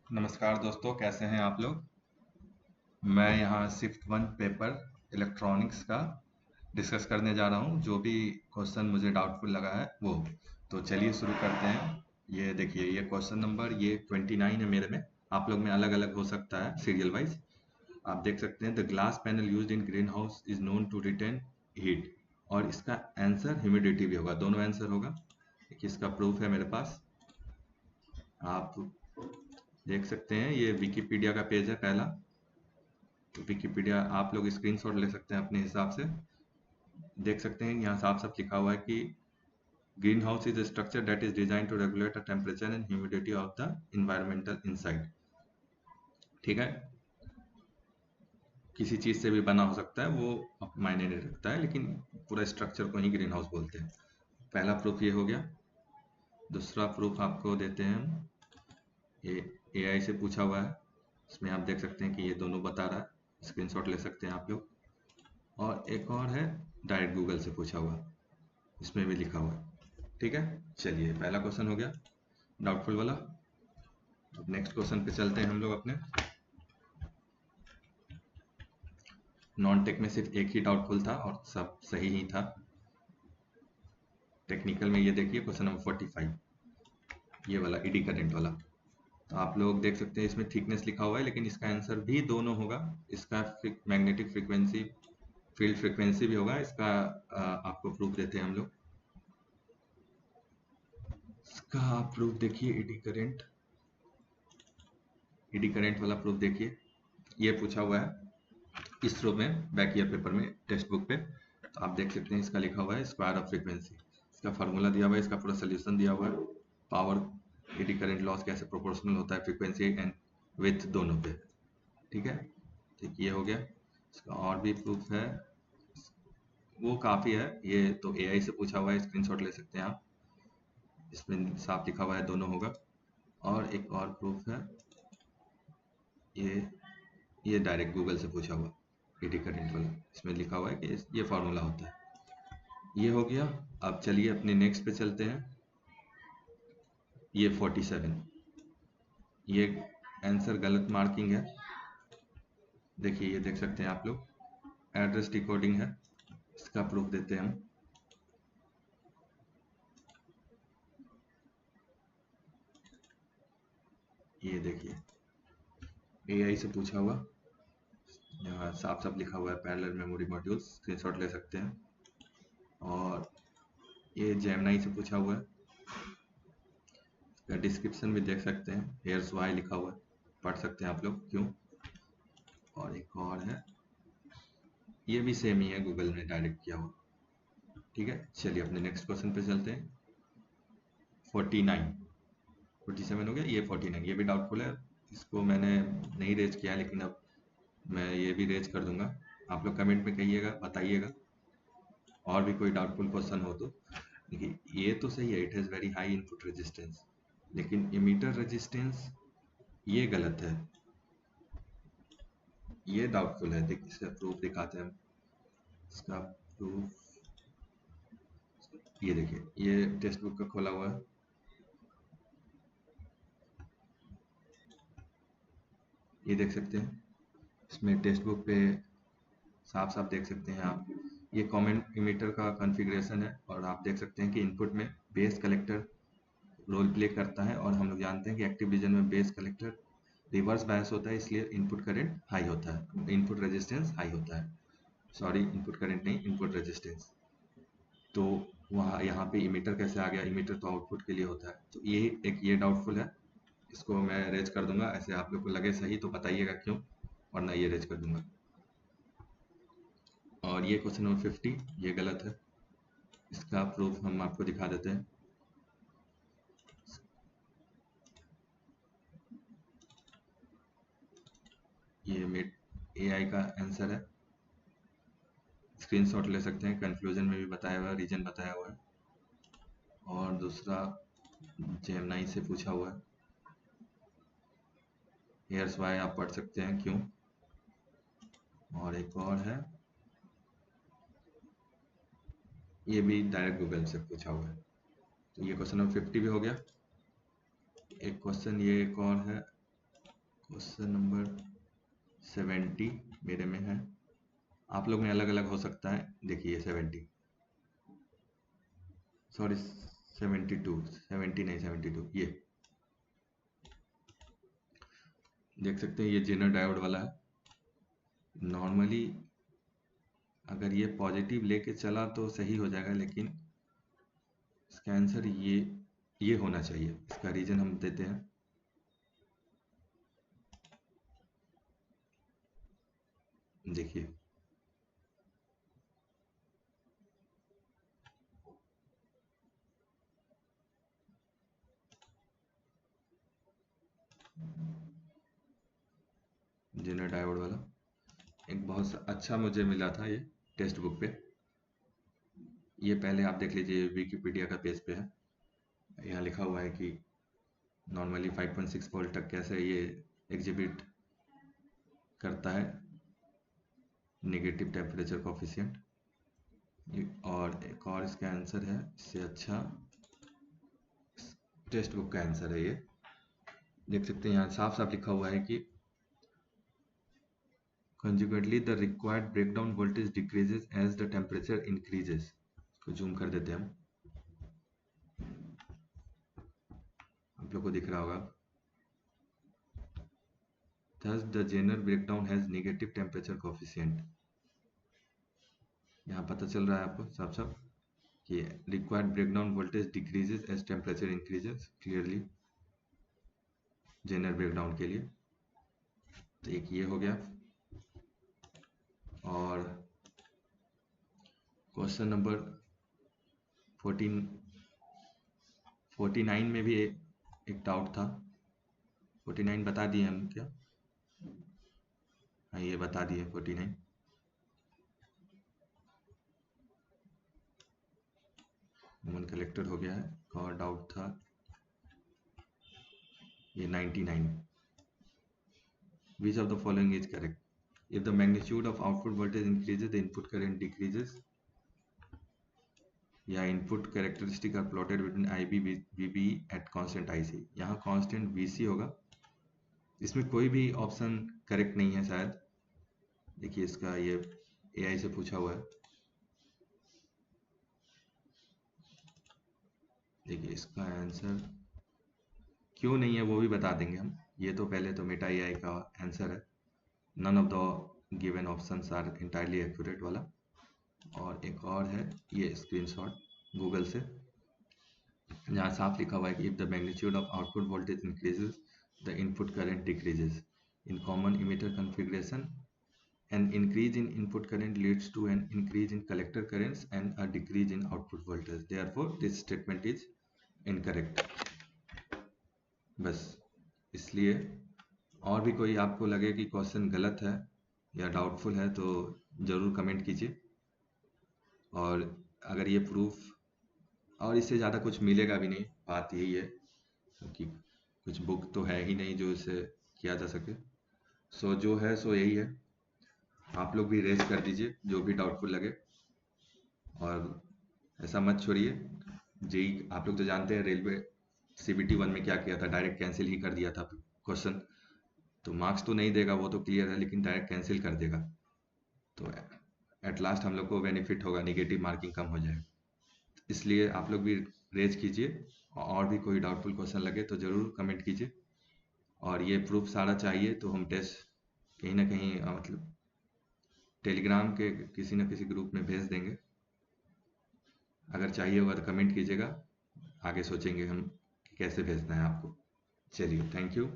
नमस्कार दोस्तों, कैसे हैं आप लोग। मैं यहाँ शिफ्ट वन पेपर इलेक्ट्रॉनिक्स का डिस्कस करने जा रहा हूँ। जो भी क्वेश्चन मुझे डाउटफुल लगा है वो, तो चलिए शुरू करते हैं। ये देखिए, ये क्वेश्चन नंबर ये 29 है मेरे में। आप लोग में अलग अलग हो सकता है सीरियल वाइज। आप देख सकते हैं, the glass panel used in green house is known to retain heat. और इसका आंसर ह्यूमिडिटी भी होगा, दोनों आंसर होगा। देखिए, इसका प्रूफ है मेरे पास। आप देख सकते हैं, ये विकिपीडिया का पेज है पहला। तो विकिपीडिया आप लोग स्क्रीनशॉट ले सकते हैं अपने हिसाब से। देख सकते हैं यहाँ साफ साफ लिखा हुआ है कि green house is structure that is design to regulate the temperature and humidity of the environmental inside. ठीक है, किसी चीज से भी बना हो सकता है, वो अब मायने नहीं रखता है, लेकिन पूरा स्ट्रक्चर को ही ग्रीन हाउस बोलते हैं। पहला प्रूफ ये हो गया। दूसरा प्रूफ आपको देते हैं हम। ये एआई से पूछा हुआ है। इसमें आप देख सकते हैं कि ये दोनों बता रहा है, स्क्रीनशॉट ले सकते हैं आप लोग। और एक और है, डायरेक्ट गूगल से पूछा हुआ, इसमें भी लिखा हुआ है। ठीक है, चलिए पहला क्वेश्चन हो गया डाउटफुल वाला। अब नेक्स्ट क्वेश्चन पे चलते हैं हम लोग अपने। नॉन टेक में सिर्फ एक ही डाउटफुल था और सब सही ही था। टेक्निकल में ये देखिए क्वेश्चन नंबर 45, ये वाला ईडी करंट वाला। तो आप लोग देख सकते हैं इसमें थिकनेस लिखा हुआ है, लेकिन इसका आंसर भी दोनों होगा। इसका मैग्नेटिक फ्रीक्वेंसी, फील्ड फ्रीक्वेंसी भी होगा इसका। आपको प्रूफ देते हैं हम लोग। इसका प्रूफ देखिए, ईडी करंट वाला प्रूफ देखिए। ये पूछा हुआ है इसरो में बैक ईयर पेपर में टेक्स्ट बुक पे। तो आप देख सकते हैं इसका लिखा हुआ है स्क्वायर ऑफ फ्रीक्वेंसी। इसका फार्मूला दिया हुआ है, इसका पूरा सोल्यूशन दिया हुआ है। पावर एडी करंट लॉस कैसे प्रोपोर्शनल होता है फ्रीक्वेंसी एंड विथ दोनों पे। ठीक है, ठीक, ये हो गया। इसका और भी प्रूफ है, वो काफ़ी है। ये तो एआई से पूछा हुआ है, स्क्रीनशॉट ले सकते हैं आप। इसमें साफ लिखा हुआ है दोनों होगा। और एक और प्रूफ है, ये ये डायरेक्ट गूगल से पूछा हुआ एडी करंट वाला। इसमें लिखा हुआ है कि ये फार्मूला होता है। ये हो गया। अब चलिए अपने नेक्स्ट पे चलते हैं। ये 47, ये आंसर गलत मार्किंग है। देखिए, ये देख सकते हैं आप लोग, एड्रेस डिकोडिंग है। इसका प्रूफ देते हैं हम। ये देखिए, एआई से पूछा हुआ, यहाँ साफ साफ लिखा हुआ है पैरेलल मेमोरी मॉड्यूल्स, स्क्रीनशॉट ले सकते हैं। और ये जेमिनी से पूछा हुआ है, इसका डिस्क्रिप्शन भी देख सकते हैं, हेयर्स वाई लिखा हुआ है, पढ़ सकते हैं आप लोग क्यों। और एक और है, ये भी सेम ही है, गूगल ने डायरेक्ट किया हुआ। ठीक है, चलिए अपने नेक्स्ट क्वेश्चन पे चलते हैं। 49, 47 हो गया, ये 49, ये भी डाउटफुल है। इसको मैंने नहीं रेज किया है, लेकिन अब मैं ये भी रेज कर दूंगा। आप लोग कमेंट में कहिएगा, बताइएगा और भी कोई डाउटफुल क्वेश्चन हो तो। देखिए, ये तो सही है, it has very high input resistance, लेकिन इमीटर रेजिस्टेंस ये गलत है, ये डाउटफुल है। देखिए, इसका प्रूफ दिखाते हैं हम। इसका प्रूफ ये देखिए, ये टेक्स्ट बुक का खोला हुआ है। ये देख सकते हैं, इसमें टेक्स्ट बुक पे साफ साफ देख सकते हैं आप। ये कॉमन इमीटर का कॉन्फ़िगरेशन है, और आप देख सकते हैं कि इनपुट में बेस कलेक्टर रोल प्ले करता है। और हम लोग जानते हैं कि एक्टिव रीजन में बेस कलेक्टर रिवर्स बायस होता है, इसलिए इनपुट करंट हाई होता है, इनपुट रेजिस्टेंस हाई होता है। सॉरी, इनपुट करंट नहीं, इनपुट रेजिस्टेंस। तो वहाँ यहाँ पे इमीटर कैसे आ गया, इमीटर तो आउटपुट के लिए होता है। तो ये एक, ये डाउटफुल है, इसको मैं रेज कर दूंगा। ऐसे आप लोग को लगे सही तो बताइएगा क्यों, वरना ये रेज कर दूंगा। और ये क्वेश्चन नंबर 50, ये गलत है। इसका प्रूफ हम आपको दिखा देते हैं। ये मेड एआई का आंसर है, स्क्रीनशॉट ले सकते हैं, कंक्लूजन में भी बताया हुआ है, रीजन बताया हुआ है। और दूसरा जेमिनी से पूछा हुआ है, हेयर्स वाई आप पढ़ सकते हैं क्यों। और एक और है, ये भी डायरेक्ट गूगल से पूछा हुआ है। तो ये क्वेश्चन नंबर 50 भी हो गया। एक क्वेश्चन ये एक और है, क्वेश्चन नंबर 70 मेरे में है, आप लोग में अलग अलग हो सकता है। देखिए 70, सॉरी 72, 70 नहीं 72, ये देख सकते हैं, ये जेनर डायोड वाला है। नॉर्मली अगर ये पॉजिटिव लेके चला तो सही हो जाएगा, लेकिन इसका आंसर ये होना चाहिए। इसका रीजन हम देते हैं। देखिए जेनर डायोड वाला एक बहुत अच्छा मुझे मिला था ये टेक्स्ट बुक पे। ये पहले आप देख लीजिए, विकिपीडिया का पेज पे है। यहाँ लिखा हुआ है कि नॉर्मली 5.6 वोल्ट तक कैसे ये एग्जिबिट करता है नेगेटिव टेम्परेचर कोफिशिएंट। और एक और इसका आंसर है, इससे अच्छा टेक्स्ट बुक का आंसर है ये। देख सकते हैं यहाँ साफ साफ लिखा हुआ है कि consequently the required breakdown voltage decreases as the temperature increases। इसको जूम कर देते हैं हम, आप लोग को दिख रहा होगा। Thus the Zener breakdown has negative temperature coefficient। यहाँ पता चल रहा है आपको साफ साफ कि required breakdown voltage decreases as temperature increases, clearly Zener breakdown के लिए। तो एक ये हो गया। और क्वेश्चन नंबर 49 में भी एक डाउट था। 49 बता दिए हम क्या? हाँ ये बता दिए 49। कॉमन कलेक्टर हो गया है। एक और डाउट था ये 99। Which of the following is correct? If the magnitude of output voltage increases, the input current decreases। या input characteristic are plotted between IB VB at constant IC। यहाँ constant VC होगा। इसमें कोई भी ऑप्शन करेक्ट नहीं है शायद। देखिए इसका ये AI से पूछा हुआ है। देखिए इसका आंसर क्यों नहीं है वो भी बता देंगे हम। ये तो पहले तो मेटा AI का आंसर है। None of the given options are entirely accurate वाला। और एक और है ये स्क्रीनशॉट गूगल से, जहाँ साफ लिखा हुआ है कि if the magnitude of output voltage increases the input current decreases in common emitter configuration. An increase in input current leads to an increase in collector currents and a decrease in output voltage. Therefore, this statement is incorrect। बस इसलिए और भी कोई आपको लगे कि question गलत है या डाउटफुल है तो ज़रूर कमेंट कीजिए। और अगर ये प्रूफ और इससे ज़्यादा कुछ मिलेगा भी नहीं, बात यही है, क्योंकि कुछ बुक तो है ही नहीं जो इसे किया जा सके। सो जो है सो यही है। आप लोग भी रेस कर दीजिए जो भी डाउटफुल लगे। और ऐसा मत छोड़िए। जेई आप लोग तो जानते हैं, रेलवे CBT 1 में क्या किया था, डायरेक्ट कैंसिल ही कर दिया था क्वेश्चन। तो मार्क्स तो नहीं देगा वो तो क्लियर है, लेकिन डायरेक्ट कैंसिल कर देगा। तो एट लास्ट हम लोग को बेनिफिट होगा, नेगेटिव मार्किंग कम हो जाएगा। इसलिए आप लोग भी रेज कीजिए। और भी कोई डाउटफुल क्वेश्चन लगे तो ज़रूर कमेंट कीजिए। और ये प्रूफ सारा चाहिए तो हम टेस्ट कहीं ना कहीं मतलब टेलीग्राम के किसी न किसी ग्रुप में भेज देंगे। अगर चाहिए होगा तो कमेंट कीजिएगा, आगे सोचेंगे हम कि कैसे भेजना है आपको। चलिए, थैंक यू।